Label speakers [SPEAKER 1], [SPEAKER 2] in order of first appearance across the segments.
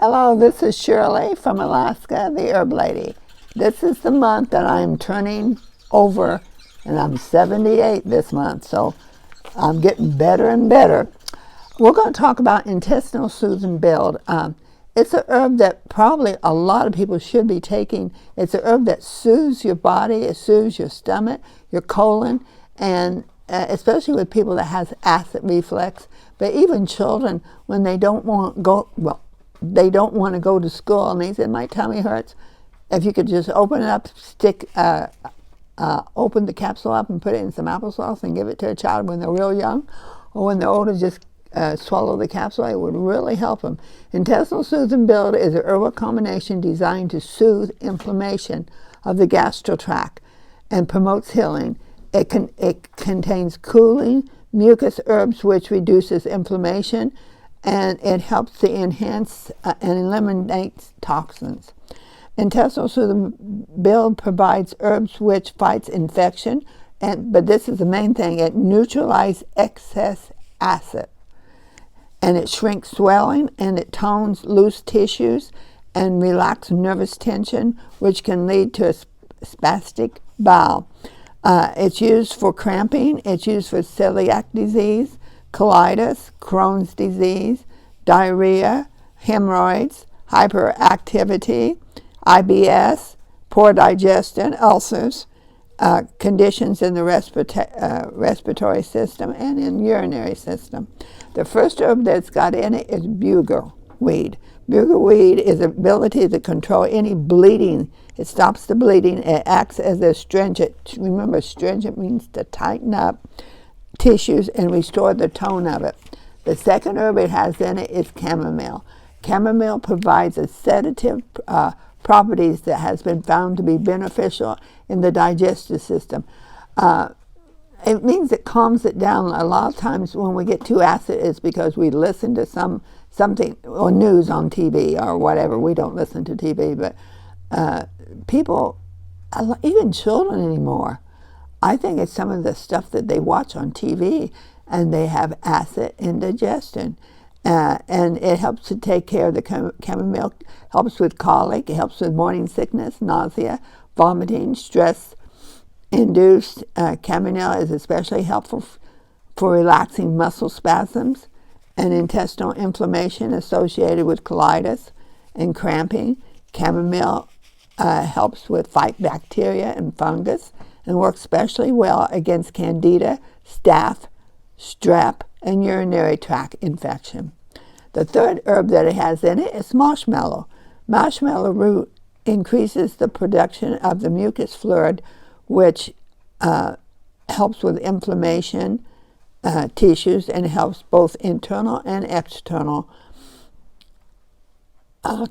[SPEAKER 1] Hello, this is Shirley from Alaska, the Herb Lady. This is the month that I'm turning over, and I'm 78 this month, so I'm getting better and better. We're going to talk about intestinal soothe and build. It's a herb that probably a lot of people should be taking. It's a herb that soothes your body, it soothes your stomach, your colon, and especially with people that has acid reflux. But even children, when they don't want to go, they don't want to go to school, and they said, my tummy hurts. If you could just open it up, open the capsule up and put it in some applesauce and give it to a child when they're real young, or when they're older, just swallow the capsule. It would really help them. Intestinal Soothe and Build is a herbal combination designed to soothe inflammation of the gastro tract and promotes healing. It contains cooling mucus herbs, which reduces inflammation, and it helps to enhance and eliminate toxins. Intestinal Soothe and Build provides herbs which fights infection, but this is the main thing. It neutralizes excess acid, and it shrinks swelling, and it tones loose tissues and relaxes nervous tension, which can lead to a spastic bowel. It's used for cramping. It's used for celiac disease, colitis, Crohn's disease, diarrhea, hemorrhoids, hyperactivity, IBS, poor digestion, ulcers, conditions in the respiratory system and in urinary system. The first herb that's got in it is bugleweed. Bugleweed is the ability to control any bleeding. It stops the bleeding. It acts as a astringent. Remember, astringent means to tighten up tissues and restore the tone of it. The second herb it has in it is chamomile. Chamomile provides a sedative properties that has been found to be beneficial in the digestive system. It means it calms it down. A lot of times when we get too acid, it's because we listen to something or news on TV or whatever. We don't listen to TV, but people, even children anymore, I think it's some of the stuff that they watch on TV, and they have acid indigestion. And it helps to take care of the chamomile, helps with colic, it helps with morning sickness, nausea, vomiting, stress-induced. Chamomile is especially helpful for relaxing muscle spasms and intestinal inflammation associated with colitis and cramping. Chamomile helps with fight bacteria and fungus and works especially well against candida, staph, strep, and urinary tract infection. The third herb that it has in it is marshmallow. Marshmallow root increases the production of the mucus fluid, which helps with inflammation tissues and helps both internal and external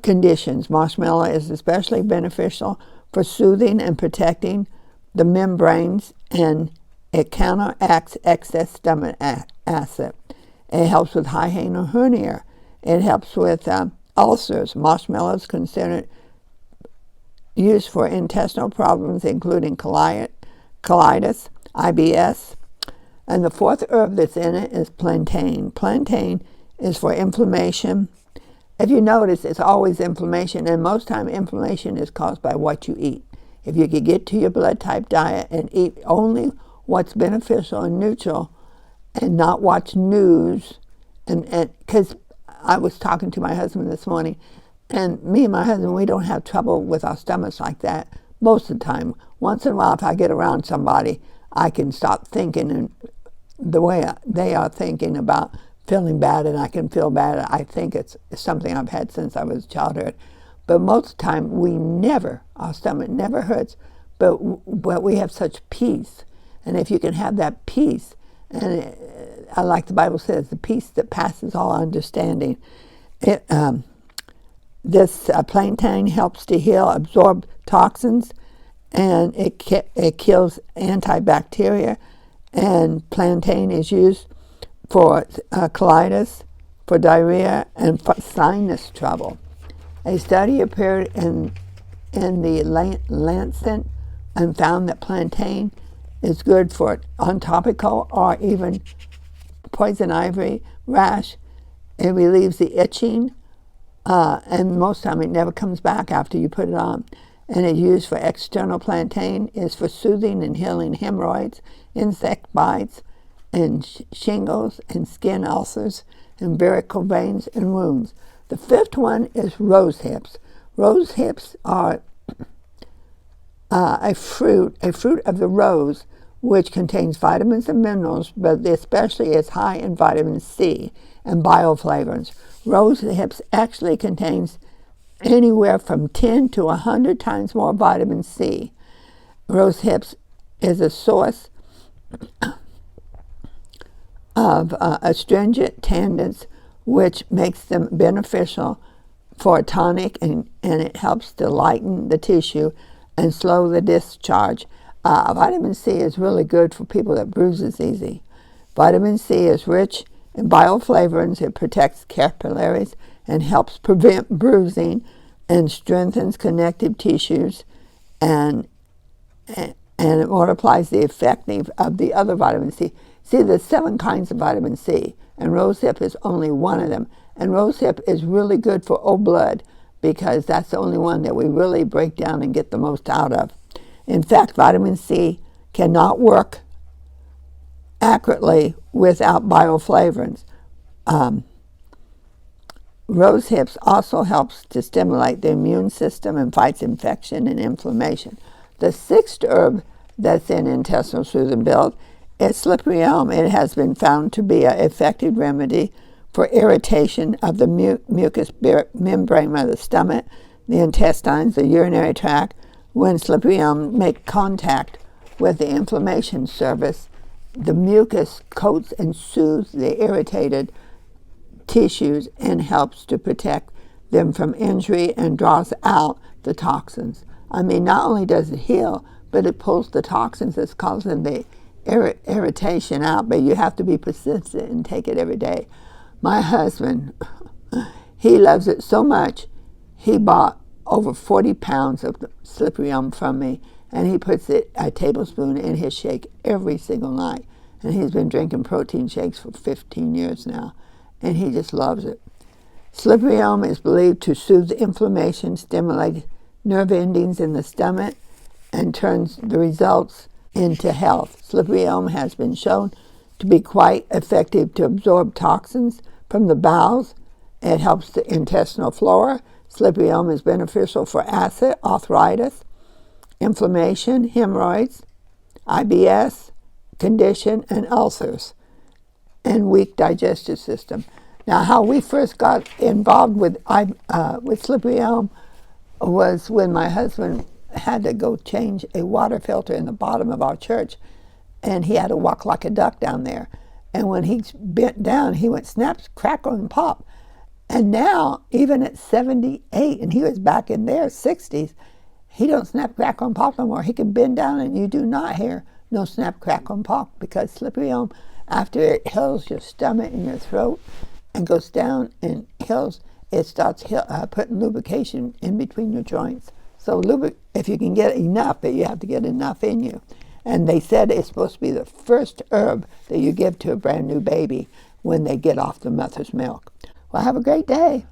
[SPEAKER 1] conditions. Marshmallow is especially beneficial for soothing and protecting the membranes, and it counteracts excess stomach acid. It helps with hiatal hernia. It helps with ulcers. Marshmallow is considered used for intestinal problems, including colitis, IBS. And the fourth herb that's in it is plantain. Plantain is for inflammation. If you notice, it's always inflammation, and most time inflammation is caused by what you eat. If you could get to your blood type diet and eat only what's beneficial and neutral and not watch news, and because I was talking to my husband this morning, and me and my husband, we don't have trouble with our stomachs like that most of the time. Once in a while, if I get around somebody, I can stop thinking and the way they are thinking about feeling bad, and I can feel bad. I think it's something I've had since I was childhood. But most of the time, our stomach never hurts, but we have such peace. And if you can have that peace, and like the Bible says, the peace that passes all understanding, this plantain helps to heal, absorb toxins, and it kills antibacteria. And plantain is used for colitis, for diarrhea, and for sinus trouble. A study appeared in the Lancet and found that plantain is good for on topical or even poison ivy rash. It relieves the itching, and most time it never comes back after you put it on. And it's used for external plantain, is for soothing and healing hemorrhoids, insect bites, and shingles, and skin ulcers, and varicose veins and wounds. The fifth one is rose hips. Rose hips are a fruit of the rose, which contains vitamins and minerals, but especially is high in vitamin C and bioflavonoids. Rose hips actually contains anywhere from 10 to 100 times more vitamin C. Rose hips is a source of astringent tannins, which makes them beneficial for a tonic, and it helps to lighten the tissue and slow the discharge. Vitamin C is really good for people that bruises easy. Vitamin C is rich in bioflavonoids. It protects capillaries and helps prevent bruising and strengthens connective tissues, and it multiplies the effect of the other vitamin C. See, there's 7 kinds of vitamin C, and rosehip is only one of them. And rosehip is really good for O blood because that's the only one that we really break down and get the most out of. In fact, vitamin C cannot work accurately without bioflavonoids. Rose hips also helps to stimulate the immune system and fights infection and inflammation. The 6th herb that's in Intestinal Soothe and Build is slippery elm. It has been found to be an effective remedy for irritation of the mucous membrane of the stomach, the intestines, the urinary tract. When slippery elm make contact with the inflammation surface, the mucus coats and soothes the irritated tissues and helps to protect them from injury and draws out the toxins. I mean, not only does it heal, but it pulls the toxins that's causing the irritation out, but you have to be persistent and take it every day. My husband, he loves it so much, he bought over 40 pounds of slippery elm from me, and he puts it a tablespoon in his shake every single night. And he's been drinking protein shakes for 15 years now, and he just loves it. Slippery elm is believed to soothe inflammation, stimulate nerve endings in the stomach, and turns the results into health. Slippery elm has been shown to be quite effective to absorb toxins from the bowels. It helps the intestinal flora. Slippery elm is beneficial for acid, arthritis, inflammation, hemorrhoids, IBS condition, and ulcers, and weak digestive system. Now, how we first got involved with slippery elm was when my husband had to go change a water filter in the bottom of our church, and he had to walk like a duck down there. And when he bent down, he went snap, crackle, and pop. And now, even at 78, and he was back in their 60s, he don't snap, crackle, and pop no more. He can bend down, and you do not hear no snap, crackle, and pop, because slippery elm, after it heals your stomach and your throat and goes down and heals, it starts putting lubrication in between your joints. So if you can get enough, but you have to get enough in you. And they said it's supposed to be the first herb that you give to a brand new baby when they get off the mother's milk. Well, have a great day.